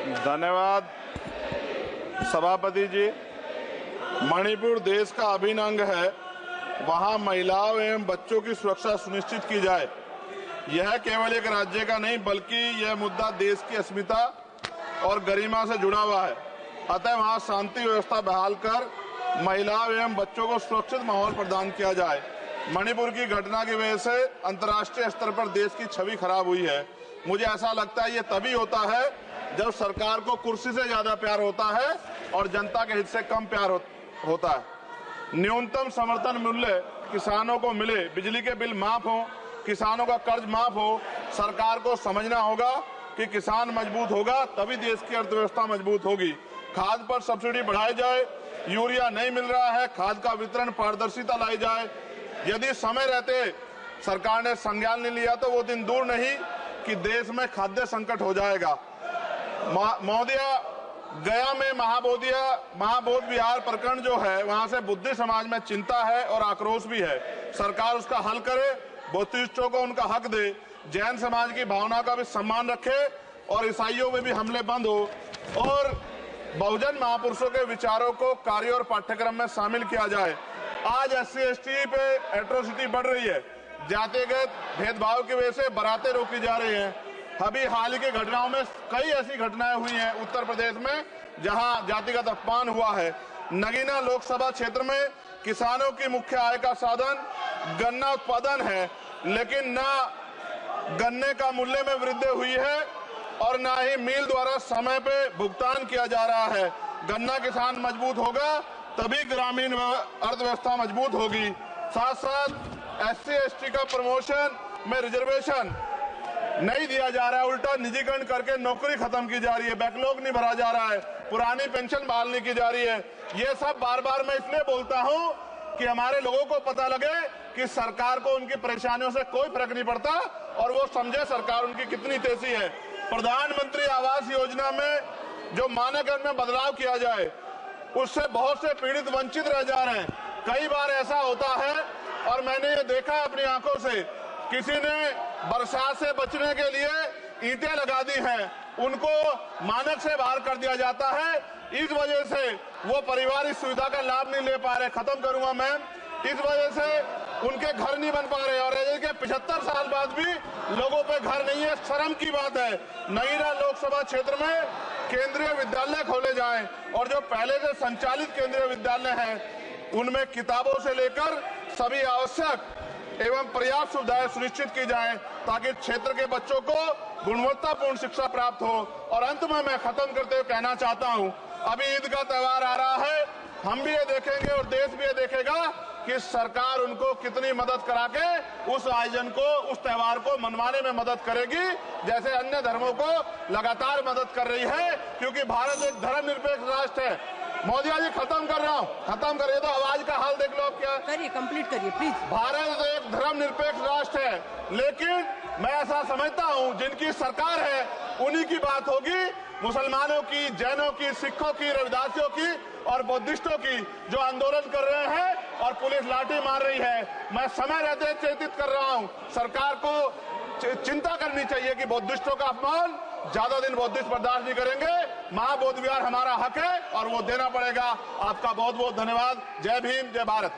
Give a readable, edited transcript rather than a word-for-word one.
धन्यवाद सभापति जी। मणिपुर देश का अभिन्न अंग है, वहां महिलाओं एवं बच्चों की सुरक्षा सुनिश्चित की जाए। यह केवल एक राज्य का नहीं बल्कि यह मुद्दा देश की अस्मिता और गरिमा से जुड़ा हुआ है। अतः वहां शांति व्यवस्था बहाल कर महिलाओं एवं बच्चों को सुरक्षित माहौल प्रदान किया जाए। मणिपुर की घटना की वजह से अंतर्राष्ट्रीय स्तर पर देश की छवि खराब हुई है। मुझे ऐसा लगता है ये तभी होता है जब सरकार को कुर्सी से ज्यादा प्यार होता है और जनता के हित से कम प्यार होता है। न्यूनतम समर्थन मूल्य किसानों को मिले, बिजली के बिल माफ हो, किसानों का कर्ज माफ हो। सरकार को समझना होगा कि किसान मजबूत होगा तभी देश की अर्थव्यवस्था मजबूत होगी। खाद पर सब्सिडी बढ़ाई जाए, यूरिया नहीं मिल रहा है, खाद का वितरण पारदर्शिता लाई जाए। यदि समय रहते सरकार ने संज्ञान नहीं लिया तो वो दिन दूर नहीं कि देश में खाद्य संकट हो जाएगा। महोदया, गया में महाबोध विहार प्रकरण जो है, वहां से बुद्ध समाज में चिंता है और आक्रोश भी है। सरकार उसका हल करे, बौद्धिस्टों को उनका हक दे, जैन समाज की भावना का भी सम्मान रखे और ईसाइयों में भी हमले बंद हो और बहुजन महापुरुषों के विचारों को कार्य और पाठ्यक्रम में शामिल किया जाए। आज SC/ST पे एट्रोसिटी बढ़ रही है, जातिगत भेदभाव की वजह से बारातें रोकी जा रही हैं। अभी हाल ही की घटनाओं में कई ऐसी घटनाएं हुई हैं उत्तर प्रदेश में जहां जातिगत अपमान हुआ है। नगीना लोकसभा क्षेत्र में किसानों की मुख्य आय का साधन गन्ना उत्पादन है, लेकिन न गन्ने का मूल्य में वृद्धि हुई है और न ही मिल द्वारा समय पे भुगतान किया जा रहा है। गन्ना किसान मजबूत होगा तभी ग्रामीण अर्थव्यवस्था मजबूत होगी। साथ साथ SC/ST का प्रमोशन में रिजर्वेशन नहीं दिया जा रहा है, उल्टा निजीकरण करके नौकरी खत्म की जा रही है, बैकलॉग नहीं भरा जा रहा है, पुरानी पेंशन बहाल नहीं की जा रही है। ये सब बार बार मैं इसलिए बोलता हूँ कि हमारे लोगों को पता लगे कि सरकार को उनकी परेशानियों से कोई फर्क नहीं पड़ता और वो समझे सरकार उनकी कितनी तेजी है। प्रधानमंत्री आवास योजना में जो मानक में बदलाव किया जाए, उससे बहुत से पीड़ित वंचित रह जा रहे हैं। कई बार ऐसा होता है और मैंने ये देखा अपनी आंखों से, किसी ने बरसात से बचने के लिए ईंटें लगा दी हैं, उनको मानक से बाहर कर दिया जाता है। इस वजह से वो परिवार इस सुविधा का लाभ नहीं ले पा रहे। खत्म करूंगा मैम। इस वजह से उनके घर नहीं बन पा रहे और के 75 साल बाद भी लोगों पे घर नहीं है। शर्म की बात है। नगीना लोकसभा क्षेत्र में केंद्रीय विद्यालय खोले जाएं और जो पहले से संचालित केंद्रीय विद्यालय हैं उनमें किताबों से लेकर सभी आवश्यक एवं पर्याप्त सुविधाएं सुनिश्चित की जाएं ताकि क्षेत्र के बच्चों को गुणवत्तापूर्ण शिक्षा प्राप्त हो। और अंत में मैं खत्म करते हुए कहना चाहता हूं, अभी ईद का त्योहार आ रहा है, हम भी ये देखेंगे और देश भी ये देखेगा कि सरकार उनको कितनी मदद करा के उस आयोजन को, उस त्योहार को मनवाने में मदद करेगी, जैसे अन्य धर्मों को लगातार मदद कर रही है, क्योंकि भारत एक धर्मनिरपेक्ष राष्ट्र है। मोदी जी, खत्म कर रहा हूँ, खत्म करिए तो आवाज का हाल देख लो। क्या करिए, कंप्लीट करिए प्लीज। भारत एक धर्मनिरपेक्ष राष्ट्र है, लेकिन मैं ऐसा समझता हूँ जिनकी सरकार है उन्हीं की बात होगी। मुसलमानों की, जैनों की, सिखों की, रविदासियों की और बौद्धिस्टों की जो आंदोलन कर रहे हैं और पुलिस लाठी मार रही है, मैं समय रहते चेतित कर रहा हूँ। सरकार को चिंता करनी चाहिए कि बौद्धिस्टों का अपमान ज्यादा दिन बौद्धिस्ट बर्दाश्त नहीं करेंगे। महाबोध विहार हमारा हक है और वो देना पड़ेगा। आपका बहुत बहुत धन्यवाद। जय भीम, जय भारत।